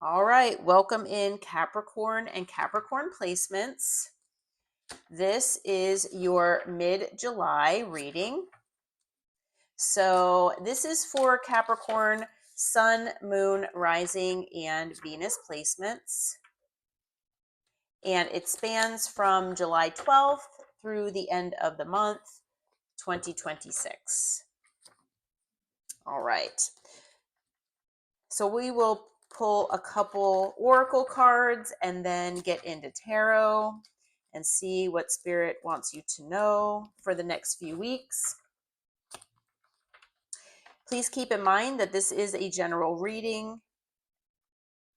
All right, welcome in Capricorn and Capricorn placements. This is your mid-July reading. So this is for Capricorn Sun, Moon, Rising, and Venus placements. And it spans from July 12th through the end of the month, 2026. All right. So we will pull a couple oracle cards and then get into tarot and see what spirit wants you to know for the next few weeks. Please keep in mind that this is a general reading.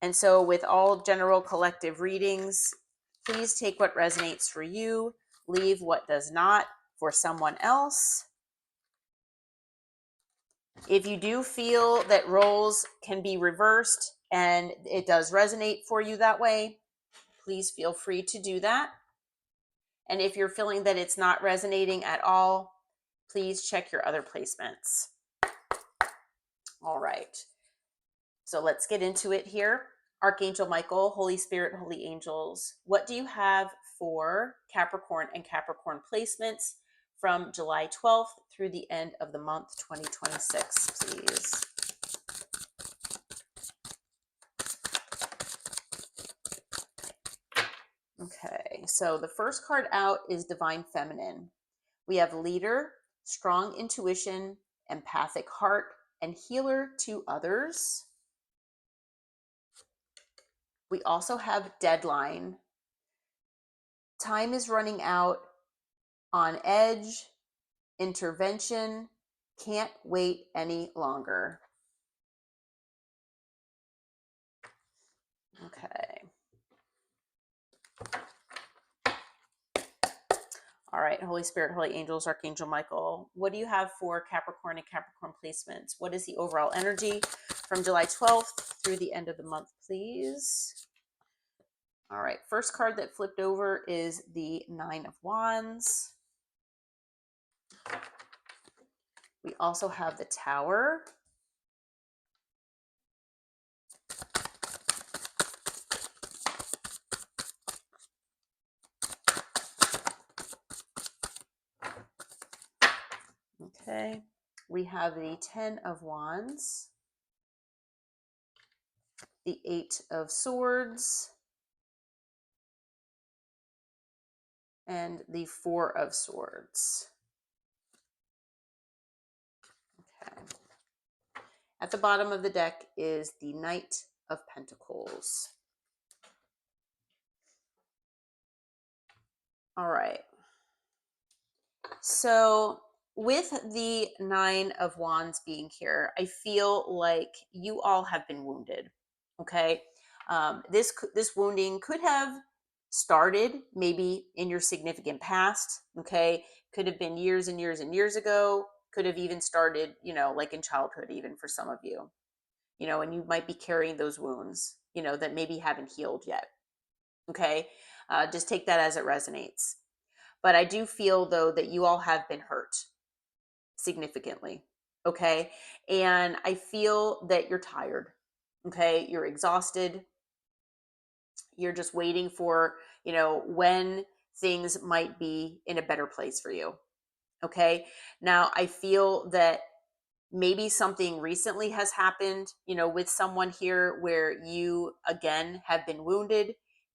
And so with all general collective readings, please take what resonates for you, leave what does not for someone else. If you do feel that roles can be reversed and it does resonate for you that way, please feel free to do that. And if you're feeling that it's not resonating at all, please check your other placements. All right. So let's get into it here. Archangel Michael, Holy Spirit, Holy Angels, what do you have for Capricorn and Capricorn placements from July 12th through the end of the month 2026, please? Okay, so the first card out is Divine Feminine. We have leader, strong intuition, empathic heart, and healer to others. We also have deadline. Time is running out, on edge, intervention, can't wait any longer. Okay. All right, Holy Spirit, Holy Angels, Archangel Michael, what do you have for Capricorn and Capricorn placements? What is the overall energy from July 12th through the end of the month, please? All right, first card that flipped over is the Nine of Wands. We also have the Tower. Okay, we have the Ten of Wands, the Eight of Swords, and the Four of Swords. Okay. At the bottom of the deck is the Knight of Pentacles. All right. So with the Nine of Wands being here, I feel like you all have been wounded. Okay. This wounding could have started maybe in your significant past. Okay. Could have been years and years and years ago. Could have even started, like in childhood, even for some of you, and you might be carrying those wounds, that maybe haven't healed yet. Okay. Just take that as it resonates. But I do feel, though, that you all have been hurt significantly. Okay. And I feel that you're tired. Okay. You're exhausted. You're just waiting for, when things might be in a better place for you. Okay. Now, I feel that maybe something recently has happened, with someone here where you, again, have been wounded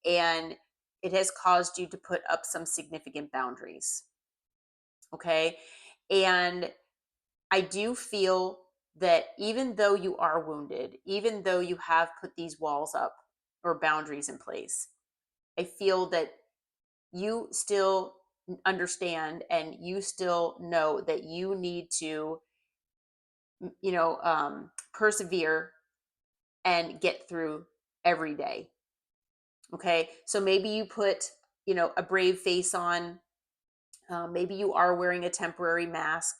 and it has caused you to put up some significant boundaries. Okay. And I do feel that even though you are wounded, even though you have put these walls up or boundaries in place, I feel that you still understand and you still know that you need to, persevere and get through every day. Okay. So maybe you put, a brave face on. Maybe you are wearing a temporary mask,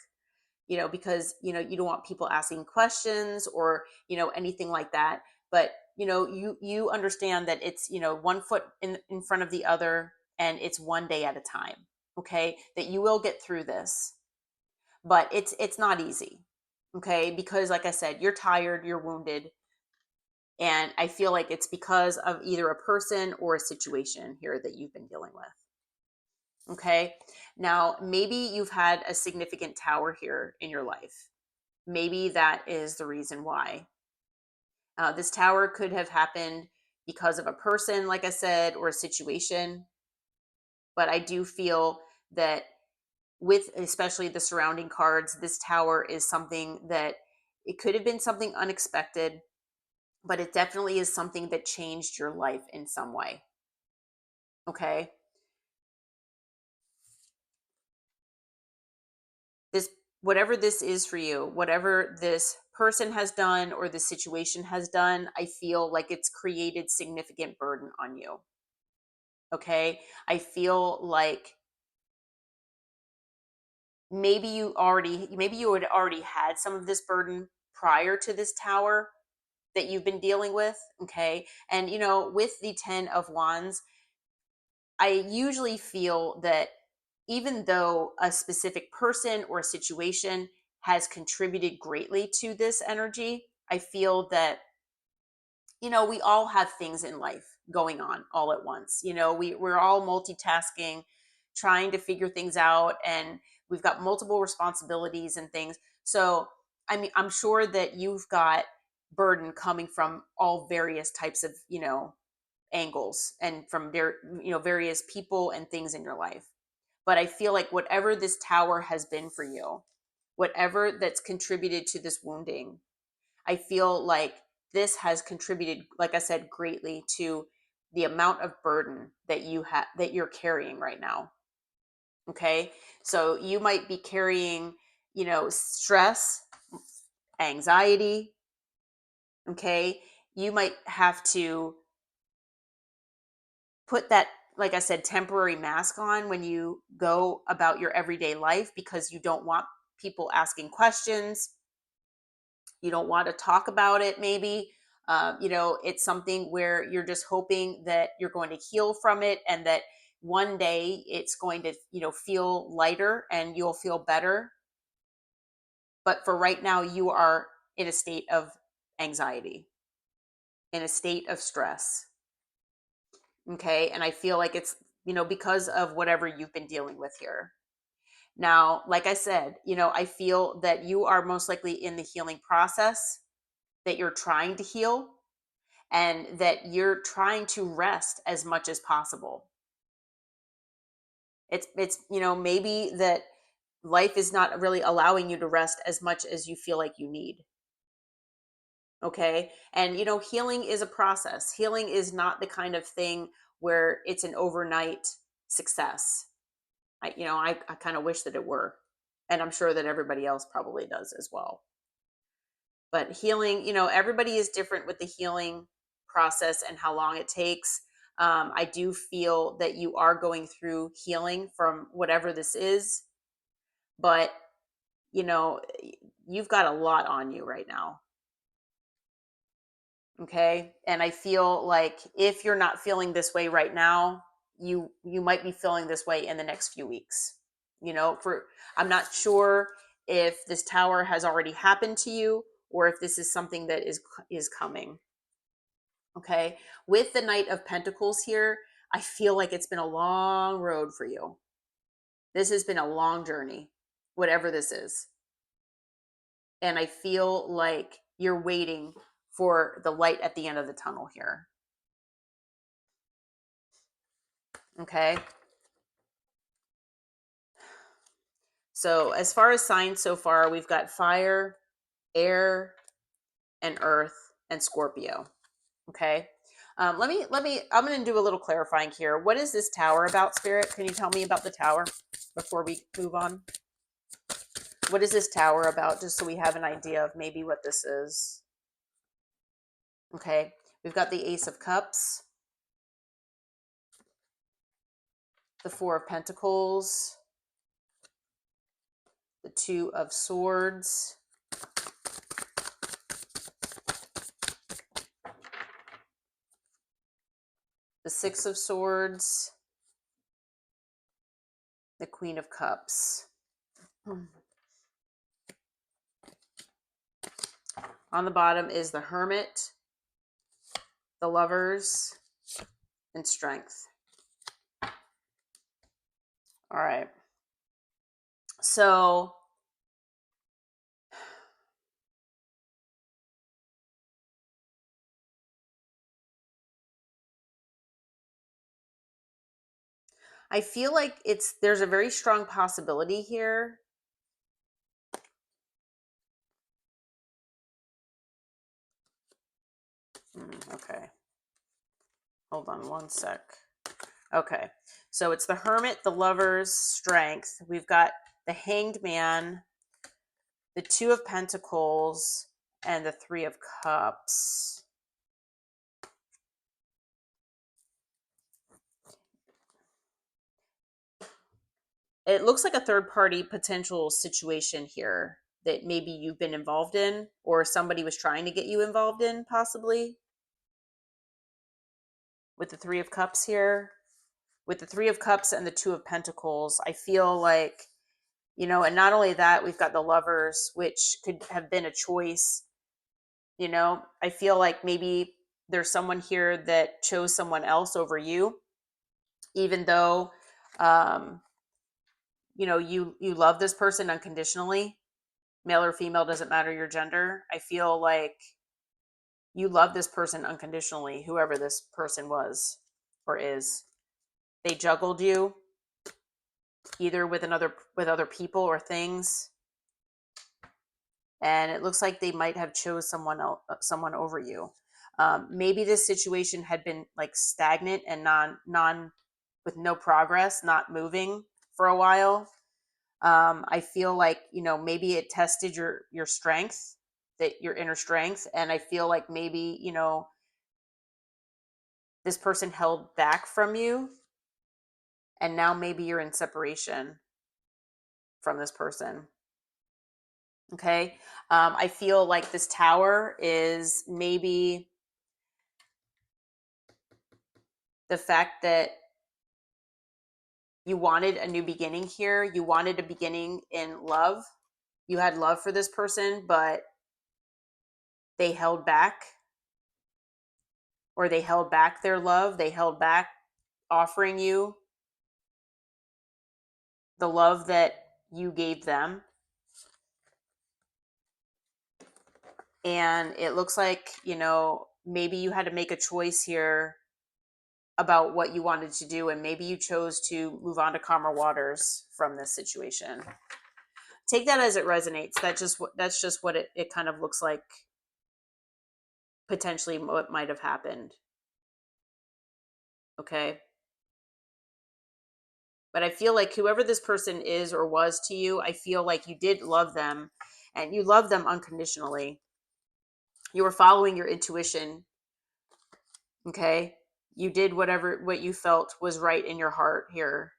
because, you don't want people asking questions or, anything like that. But, you understand that it's, one foot in front of the other and it's one day at a time. Okay. That you will get through this, but it's not easy. Okay. Because like I said, you're tired, you're wounded. And I feel like it's because of either a person or a situation here that you've been dealing with. Okay. Now, maybe you've had a significant tower here in your life. Maybe that is the reason why. This tower could have happened because of a person, like I said, or a situation. But I do feel that with especially the surrounding cards, this tower is something that it could have been something unexpected, but it definitely is something that changed your life in some way. Okay. This, whatever this is for you, whatever this person has done or the situation has done, I feel like it's created significant burden on you. Okay. I feel like maybe you had already had some of this burden prior to this tower that you've been dealing with. Okay. And with the 10 of wands, I usually feel that even though a specific person or situation has contributed greatly to this energy, I feel that, we all have things in life going on all at once. We're all multitasking, trying to figure things out, and we've got multiple responsibilities and things. So, I mean, I'm sure that you've got burden coming from all various types of, angles and from various people and things in your life. But I feel like whatever this tower has been for you, whatever that's contributed to this wounding, I feel like this has contributed, like I said, greatly to the amount of burden that you're carrying right now. Okay. So you might be carrying, stress, anxiety. Okay. You might have to put that, like I said, temporary mask on when you go about your everyday life because you don't want people asking questions. You don't want to talk about it, maybe. It's something where you're just hoping that you're going to heal from it and that one day it's going to, feel lighter and you'll feel better. But for right now, you are in a state of anxiety, in a state of stress. Okay. And I feel like it's, because of whatever you've been dealing with here. Now, like I said, I feel that you are most likely in the healing process, that you're trying to heal, and that you're trying to rest as much as possible. It's maybe that life is not really allowing you to rest as much as you feel like you need. Okay. And healing is a process. Healing is not the kind of thing where it's an overnight success. I kind of wish that it were. And I'm sure that everybody else probably does as well. But healing, everybody is different with the healing process and how long it takes. I do feel that you are going through healing from whatever this is, but you know, you've got a lot on you right now. Okay. And I feel like if you're not feeling this way right now, you might be feeling this way in the next few weeks. I'm not sure if this tower has already happened to you or if this is something that is coming. Okay. With the Knight of Pentacles here, I feel like it's been a long road for you. This has been a long journey, whatever this is. And I feel like you're waiting for the light at the end of the tunnel here. Okay. So as far as signs so far, we've got fire, air, and earth, and Scorpio. Okay. I'm going to do a little clarifying here. What is this tower about, Spirit? Can you tell me about the tower before we move on? What is this tower about? Just so we have an idea of maybe what this is. Okay. We've got the Ace of Cups, the Four of Pentacles, the Two of Swords, the Six of Swords, the Queen of Cups. On the bottom is the Hermit, the Lovers, and Strength. All right. So I feel like there's a very strong possibility here. Okay. Hold on one sec. Okay. So it's the Hermit, the Lovers, Strength. We've got the Hanged Man, the Two of Pentacles, and the Three of Cups. It looks like a third party potential situation here that maybe you've been involved in, or somebody was trying to get you involved in, possibly, with the Three of Cups here. With the Three of Cups and the Two of Pentacles, I feel like, and not only that, we've got the Lovers, which could have been a choice. I feel like maybe there's someone here that chose someone else over you, even though, you love this person unconditionally. Male or female, doesn't matter your gender. I feel like you love this person unconditionally, whoever this person was or is. They juggled you either with other people or things, and it looks like they might have chose someone over you. Maybe this situation had been like stagnant and non with no progress, not moving for a while. I feel like, maybe it tested your strength, your inner strength. And I feel like maybe, this person held back from you, and now maybe you're in separation from this person. Okay. I feel like this Tower is maybe the fact that you wanted a new beginning here. You wanted a beginning in love. You had love for this person, but they held back, or they held back their love. They held back offering you the love that you gave them. And it looks like, maybe you had to make a choice here about what you wanted to do, and maybe you chose to move on to calmer waters from this situation. Take that as it resonates. That's just what it kind of looks like, potentially what might have happened. Okay. But I feel like whoever this person is or was to you, I feel like you did love them, and you love them unconditionally. You were following your intuition. Okay. You did what you felt was right in your heart here.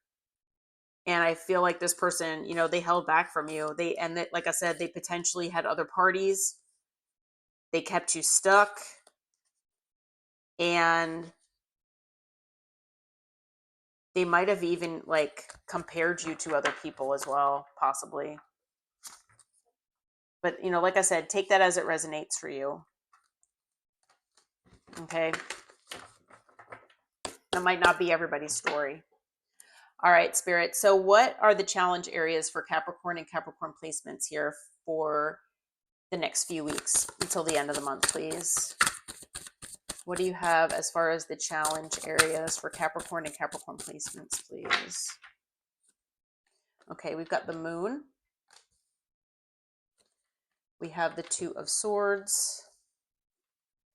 And I feel like this person, they held back from you. Like I said, they potentially had other parties. They kept you stuck. And they might have even like compared you to other people as well, possibly. But, like I said, take that as it resonates for you. Okay. That might not be everybody's story. All right, Spirit. So what are the challenge areas for Capricorn and Capricorn placements here for the next few weeks until the end of the month, please? What do you have as far as the challenge areas for Capricorn and Capricorn placements, please? Okay, we've got the Moon. We have the Two of Swords.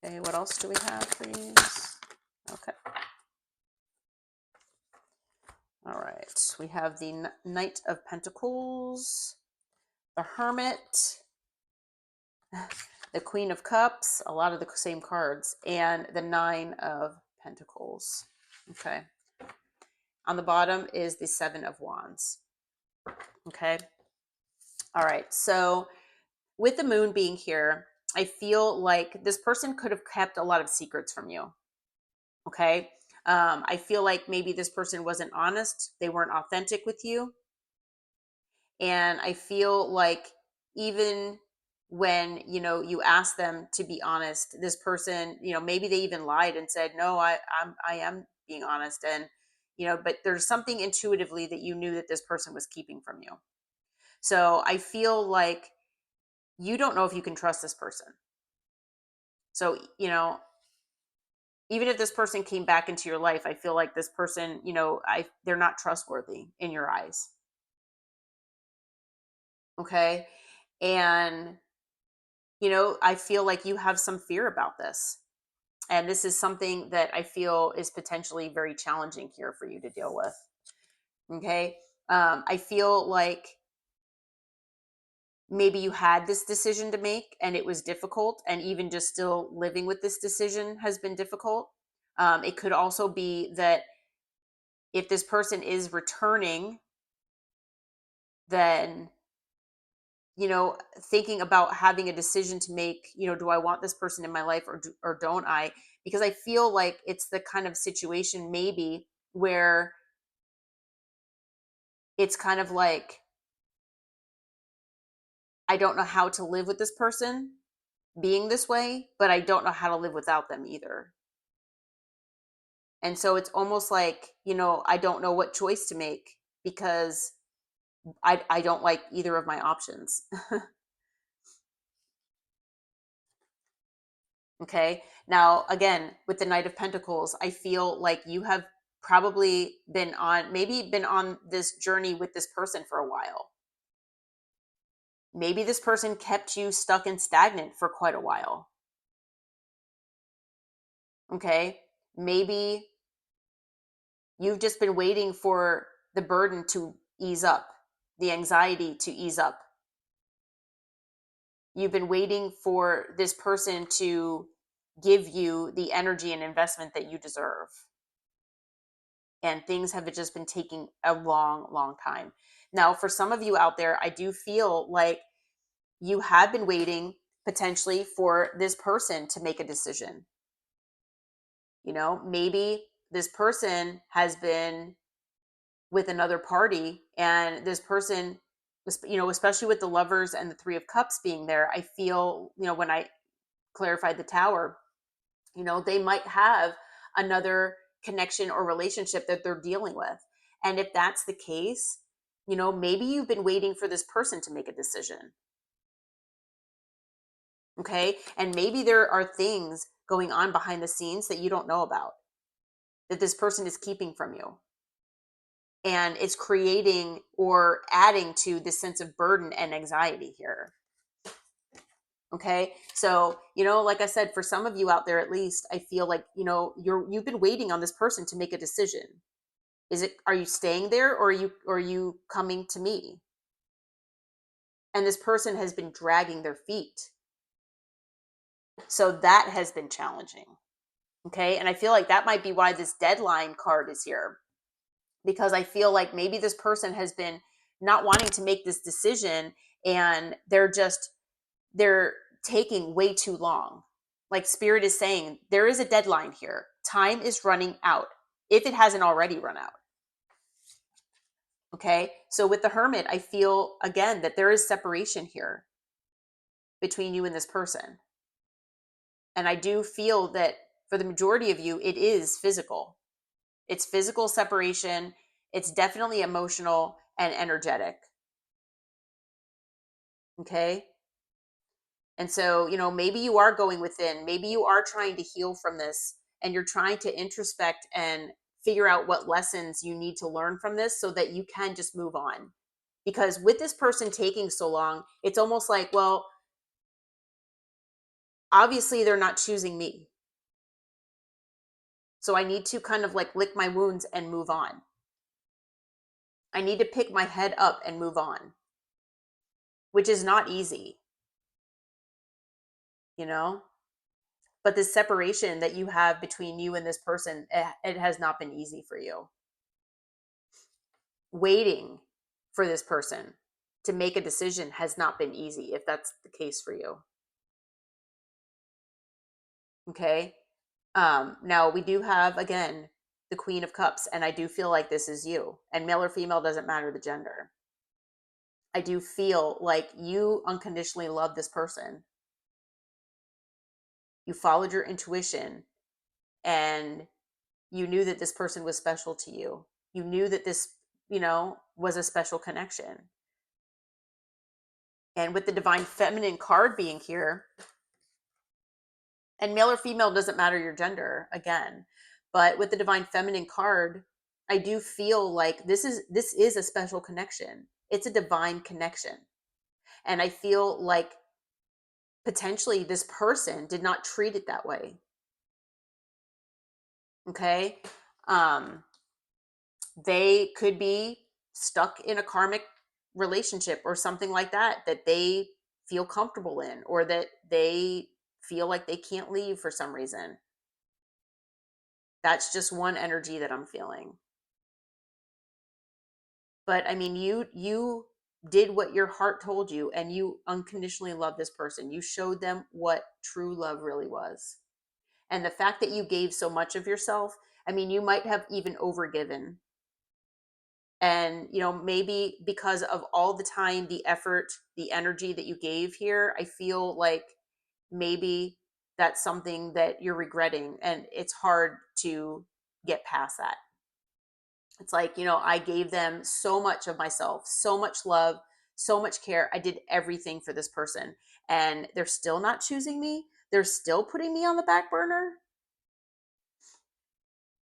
Okay, what else do we have, please? Okay. All right, we have the Knight of Pentacles, the Hermit, the Queen of Cups, a lot of the same cards, and the Nine of Pentacles. Okay. On the bottom is the Seven of Wands. Okay. All right. So with the Moon being here, I feel like this person could have kept a lot of secrets from you. Okay. I feel like maybe this person wasn't honest. They weren't authentic with you. And I feel like even when, you ask them to be honest, this person, maybe they even lied and said, no, I am being honest. And, but there's something intuitively that you knew that this person was keeping from you. So I feel like you don't know if you can trust this person. So, even if this person came back into your life, I feel like this person, they're not trustworthy in your eyes. Okay. And, I feel like you have some fear about this. And this is something that I feel is potentially very challenging here for you to deal with. Okay. I feel like maybe you had this decision to make and it was difficult, and even just still living with this decision has been difficult. It could also be that if this person is returning, then, thinking about having a decision to make, do I want this person in my life, or don't I? Because I feel like it's the kind of situation maybe where it's kind of like, I don't know how to live with this person being this way, but I don't know how to live without them either. And so it's almost like, I don't know what choice to make, because I don't like either of my options. Okay. Now, again, with the Knight of Pentacles, I feel like you have probably been on this journey with this person for a while. Maybe this person kept you stuck and stagnant for quite a while. Okay. Maybe you've just been waiting for the burden to ease up, the anxiety to ease up. You've been waiting for this person to give you the energy and investment that you deserve. And things have just been taking a long, long time. Now, for some of you out there, I do feel like you have been waiting potentially for this person to make a decision. Maybe this person has been with another party, and this person, especially with the Lovers and the Three of Cups being there, I feel, when I clarified the Tower, they might have another connection or relationship that they're dealing with. And if that's the case, maybe you've been waiting for this person to make a decision. Okay. And maybe there are things going on behind the scenes that you don't know about, that this person is keeping from you. And it's creating or adding to this sense of burden and anxiety here. Okay. So, like I said, for some of you out there, at least, I feel like, you've been waiting on this person to make a decision. Are you staying there, or are you coming to me? And this person has been dragging their feet. So that has been challenging. Okay. And I feel like that might be why this deadline card is here, because I feel like maybe this person has been not wanting to make this decision, and they're taking way too long. Like Spirit is saying, there is a deadline here. Time is running out, if it hasn't already run out. Okay. So with the Hermit, I feel again that there is separation here between you and this person. And I do feel that for the majority of you, it is physical. It's physical separation. It's definitely emotional and energetic. Okay. And so, maybe you are going within, maybe you are trying to heal from this, and you're trying to introspect and figure out what lessons you need to learn from this so that you can just move on. Because with this person taking so long, it's almost like, well, obviously they're not choosing me. So I need to kind of like lick my wounds and move on. I need to pick my head up and move on, which is not easy, you know? But the separation that you have between you and this person, it has not been easy for you. Waiting for this person to make a decision has not been easy, if that's the case for you. Okay. Now we do have, again, the Queen of Cups, and I do feel like this is you. And male or female, doesn't matter the gender. I do feel like you unconditionally love this person. You followed your intuition and you knew that this person was special to you. You knew that this, was a special connection. And with the divine feminine card being here, and male or female doesn't matter your gender again, but with the divine feminine card, I do feel like this is a special connection. It's a divine connection. And I feel like potentially this person did not treat it that way. Okay. Um, they could be stuck in a karmic relationship or something like that they feel comfortable in, or that they feel like they can't leave for some reason. That's just one energy that I'm feeling. But I mean, you did what your heart told you, and you unconditionally love this person. You showed them what true love really was. And the fact that you gave so much of yourself, I mean, you might have even overgiven. And, maybe because of all the time, the effort, the energy that you gave here, I feel like maybe that's something that you're regretting, and it's hard to get past that. It's like, I gave them so much of myself, so much love, so much care. I did everything for this person, and they're still not choosing me. They're still putting me on the back burner,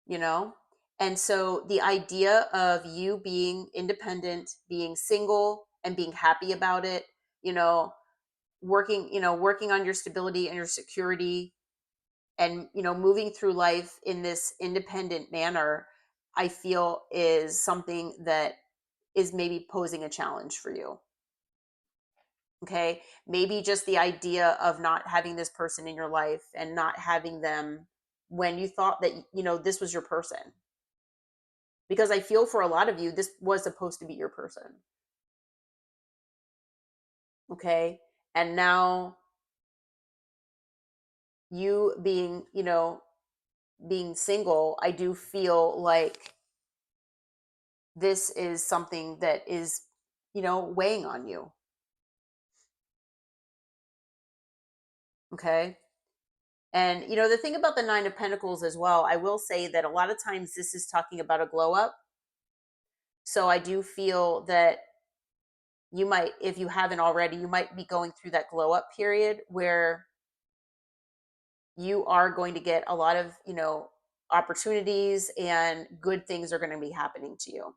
you know? And so the idea of you being independent, being single, and being happy about it, you know, working on your stability and your security, and, moving through life in this independent manner, I feel is something that is maybe posing a challenge for you. Okay. Maybe just the idea of not having this person in your life and not having them when you thought that, this was your person. Because I feel for a lot of you, this was supposed to be your person. Okay. And now you being single, I do feel like this is something that is, weighing on you. Okay. And, the thing about the Nine of Pentacles as well, I will say that a lot of times this is talking about a glow up. So I do feel that you might, if you haven't already, you might be going through that glow up period where you are going to get a lot of, opportunities, and good things are going to be happening to you.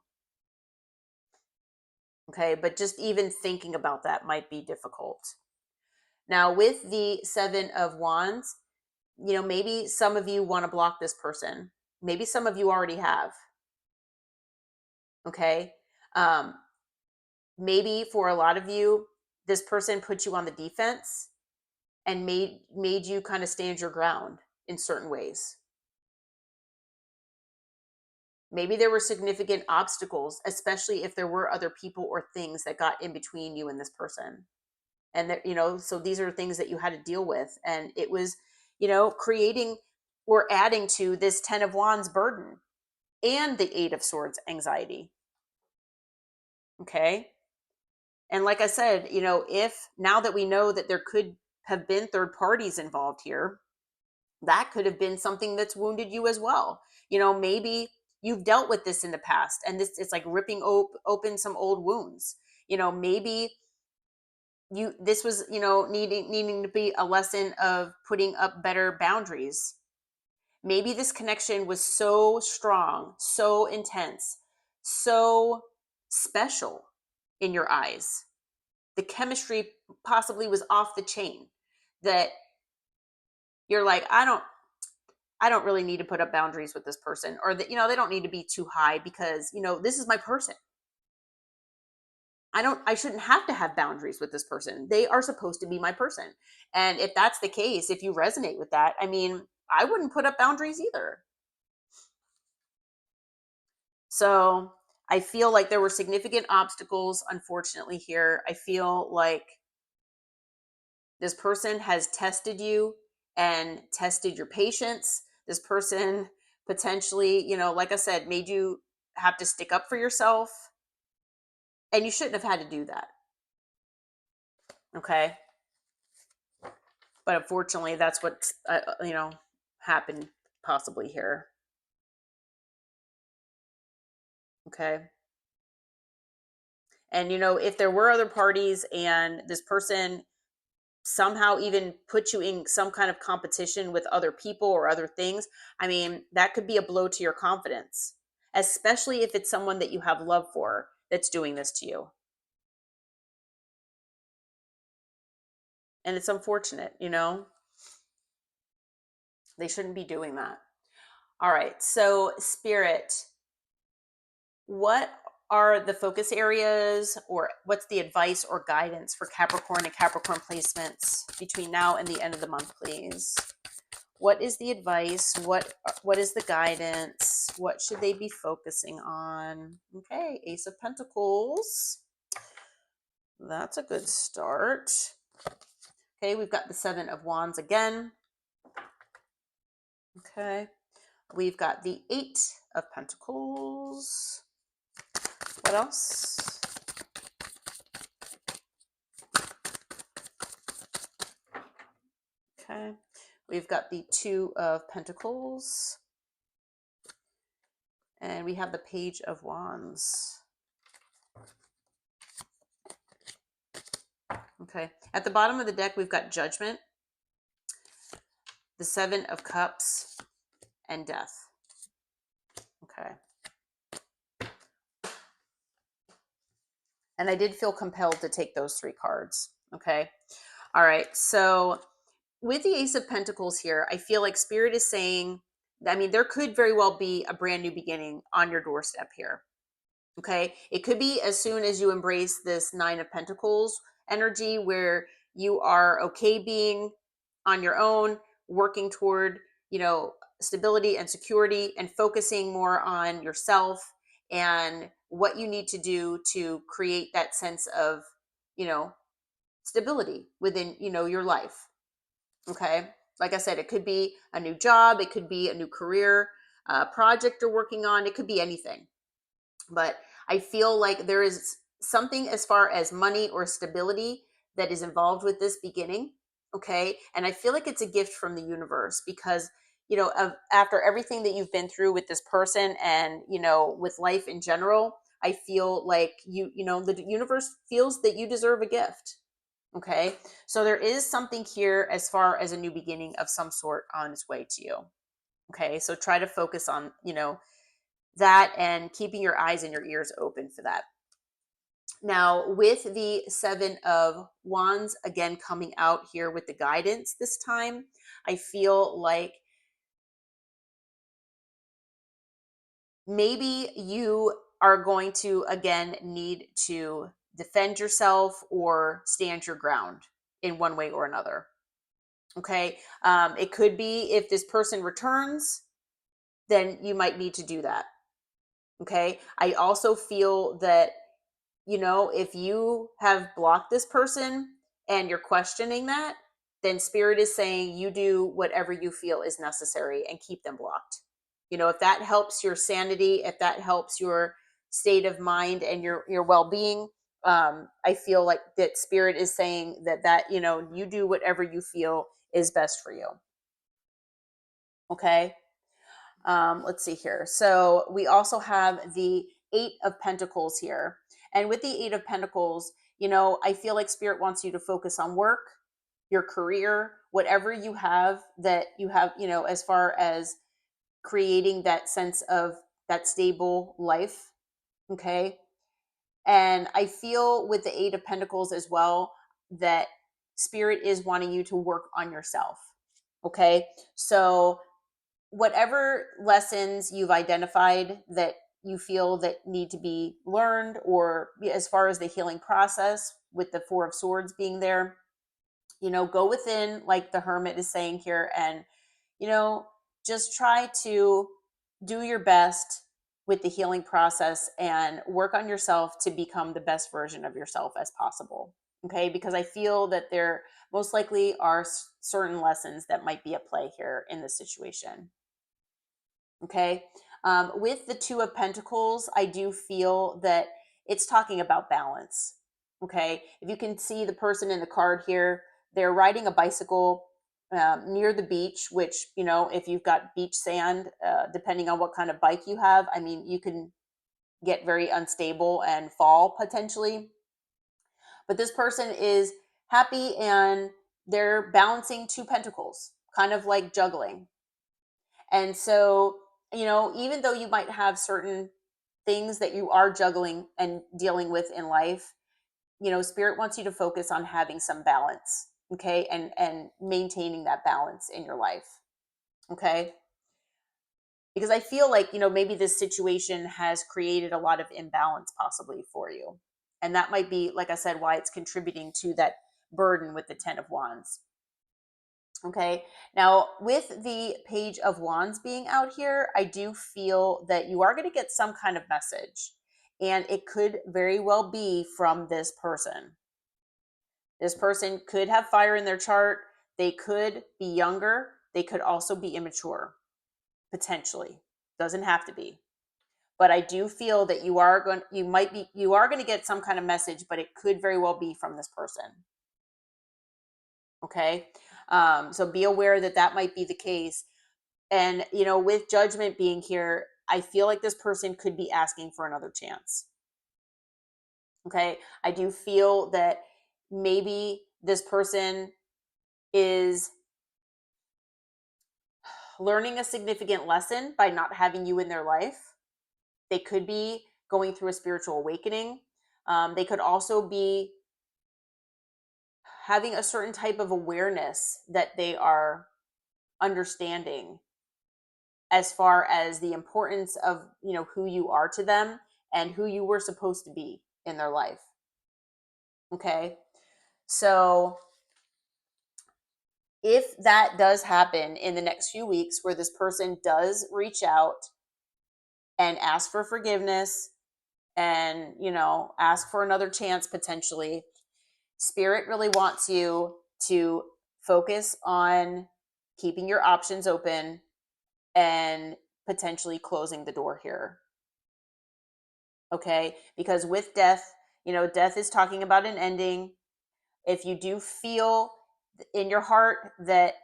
Okay. But just even thinking about that might be difficult. Now, with the Seven of Wands, maybe some of you want to block this person. Maybe some of you already have. Okay. Um, Maybe for a lot of you, this person put you on the defense and made you kind of stand your ground in certain ways. Maybe there were significant obstacles, especially if there were other people or things that got in between you and this person. And that, so these are things that you had to deal with. And it was, creating or adding to this 10 of Wands burden and the 8 of Swords anxiety. Okay. And like I said, if now that we know that there could have been third parties involved here, that could have been something that's wounded you as well. Maybe you've dealt with this in the past, and it's like ripping open some old wounds. Maybe this was, needing to be a lesson of putting up better boundaries. Maybe this connection was so strong, so intense, so special in your eyes. The chemistry possibly was off the chain, that you're like, I don't really need to put up boundaries with this person, or that, they don't need to be too high, because, this is my person. I shouldn't have to have boundaries with this person. They are supposed to be my person. And if that's the case, if you resonate with that, I mean, I wouldn't put up boundaries either. So I feel like there were significant obstacles, unfortunately, here. I feel like this person has tested you and tested your patience. This person potentially, like I said, made you have to stick up for yourself. And you shouldn't have had to do that. Okay. But unfortunately, that's what's, happened possibly here. Okay. And, if there were other parties and this person somehow even put you in some kind of competition with other people or other things, I mean, that could be a blow to your confidence, especially if it's someone that you have love for that's doing this to you. And it's unfortunate, they shouldn't be doing that. All right. So, Spirit, what are the focus areas, or what's the advice or guidance for Capricorn and Capricorn placements between now and the end of the month, please? What is the advice? What is the guidance? What should they be focusing on? Okay, Ace of Pentacles. That's a good start. Okay, we've got the Seven of Wands again. Okay, we've got the Eight of Pentacles. What else? Okay, we've got the Two of Pentacles. And we have the Page of Wands. Okay, at the bottom of the deck, we've got Judgment, the Seven of Cups, and Death. Okay. And I did feel compelled to take those three cards. Okay. All right. So with the Ace of Pentacles here, I feel like Spirit is saying, I mean, there could very well be a brand new beginning on your doorstep here. Okay. It could be as soon as you embrace this Nine of Pentacles energy, where you are okay being on your own, working toward, stability and security, and focusing more on yourself and what you need to do to create that sense of, you know, stability within, your life. Okay. Like I said, it could be a new job, it could be a new career, project you're working on, it could be anything. But I feel like there is something as far as money or stability that is involved with this beginning. Okay. And I feel like it's a gift from the universe because, after everything that you've been through with this person and, with life in general, I feel like the universe feels that you deserve a gift. Okay. So there is something here as far as a new beginning of some sort on its way to you. Okay. So try to focus on, that and keeping your eyes and your ears open for that. Now, with the Seven of Wands again coming out here with the guidance this time, I feel like maybe you are going to again need to defend yourself or stand your ground in one way or another. Okay. It could be if this person returns, then you might need to do that. Okay. I also feel that if you have blocked this person and you're questioning that, then Spirit is saying you do whatever you feel is necessary and keep them blocked. If that helps your sanity, if that helps your state of mind and your well-being, I feel like that Spirit is saying that you do whatever you feel is best for you. Okay. Let's see here. So we also have the Eight of Pentacles here. And with the Eight of Pentacles, I feel like Spirit wants you to focus on work, your career, whatever you have that you have, as far as creating that sense of that stable life. Okay. And I feel with the Eight of Pentacles as well that Spirit is wanting you to work on yourself. Okay. So whatever lessons you've identified that you feel that need to be learned, or as far as the healing process with the Four of Swords being there, go within, like the Hermit is saying here, and just try to do your best with the healing process and work on yourself to become the best version of yourself as possible. Okay, because I feel that there most likely are certain lessons that might be at play here in this situation. Okay. With the Two of Pentacles, I do feel that it's talking about balance. Okay. If you can see the person in the card here, they're riding a bicycle near the beach, which, you know, if you've got beach sand, depending on what kind of bike you have, I mean, you can get very unstable and fall potentially. But this person is happy and they're balancing two pentacles, kind of like juggling. And so, you know, even though you might have certain things that you are juggling and dealing with in life, you know, spirit wants you to focus on having some balance, okay? And maintaining that balance in your life, okay? Because I feel like, you know, maybe this situation has created a lot of imbalance possibly for you. And that might be, like I said, why it's contributing to that burden with the 10 of Wands. Okay. Now, with the Page of Wands being out here, I do feel that you are going to get some kind of message. And it could very well be from this person. This person could have fire in their chart. They could be younger. They could also be immature, potentially. Doesn't have to be. But I do feel that you are going to get some kind of message, but it could very well be from this person. Okay. So be aware that that might be the case. And, you know, with Judgment being here, I feel like this person could be asking for another chance. Okay. I do feel that maybe this person is learning a significant lesson by not having you in their life. They could be going through a spiritual awakening. They could also be having a certain type of awareness that they are understanding as far as the importance of, you know, who you are to them and who you were supposed to be in their life. Okay. So if that does happen in the next few weeks, where this person does reach out and ask for forgiveness and, you know, ask for another chance potentially, Spirit really wants you to focus on keeping your options open and potentially closing the door here. Okay. Because with death, you know, death is talking about an ending. If you do feel in your heart that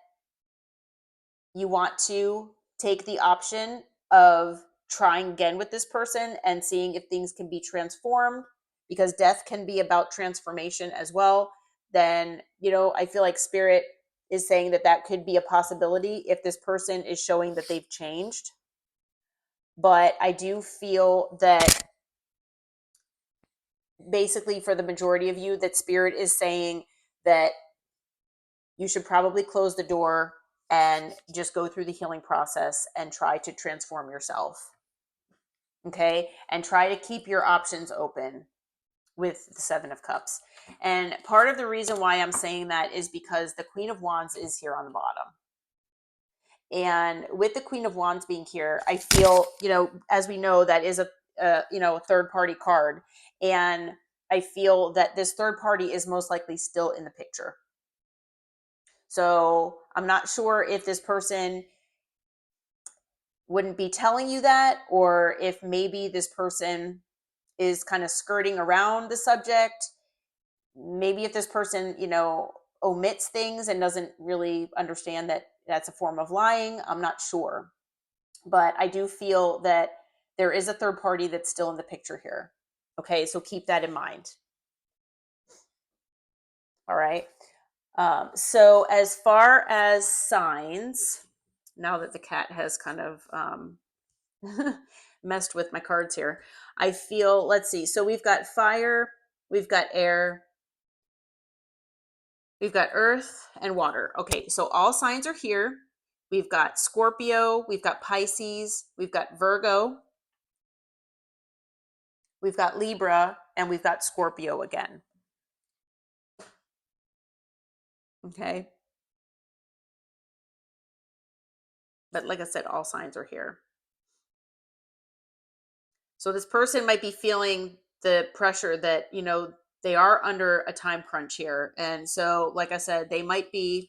you want to take the option of trying again with this person and seeing if things can be transformed, because death can be about transformation as well, then, you know, I feel like Spirit is saying that that could be a possibility if this person is showing that they've changed. But I do feel that basically for the majority of you, that Spirit is saying that you should probably close the door and just go through the healing process and try to transform yourself. Okay. And try to keep your options open with the Seven of Cups. And part of the reason why I'm saying that is because the Queen of Wands is here on the bottom. And with the Queen of Wands being here, I feel, you know, as we know, that is a you know, third party card. And I feel that this third party is most likely still in the picture. So I'm not sure if this person wouldn't be telling you that, or if maybe this person is kind of skirting around the subject. Maybe if this person, you know, omits things and doesn't really understand that that's a form of lying. I'm not sure. But I do feel that there is a third party that's still in the picture here. Okay, so keep that in mind. All right. So as far as signs, now that the cat has kind of messed with my cards here, I feel, let's see. So we've got fire, we've got air, we've got earth and water. Okay, so all signs are here. We've got Scorpio, we've got Pisces, we've got Virgo, we've got Libra, and we've got Scorpio again. Okay. But like I said, all signs are here. So this person might be feeling the pressure that, you know, they are under a time crunch here. And so, like I said, they might be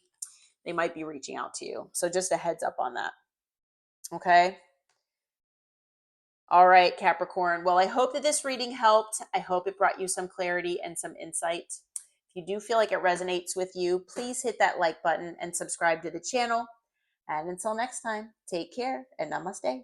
reaching out to you. So just a heads up on that. Okay. All right, Capricorn. Well, I hope that this reading helped. I hope it brought you some clarity and some insight. If you do feel like it resonates with you, please hit that like button and subscribe to the channel. And until next time, take care and namaste.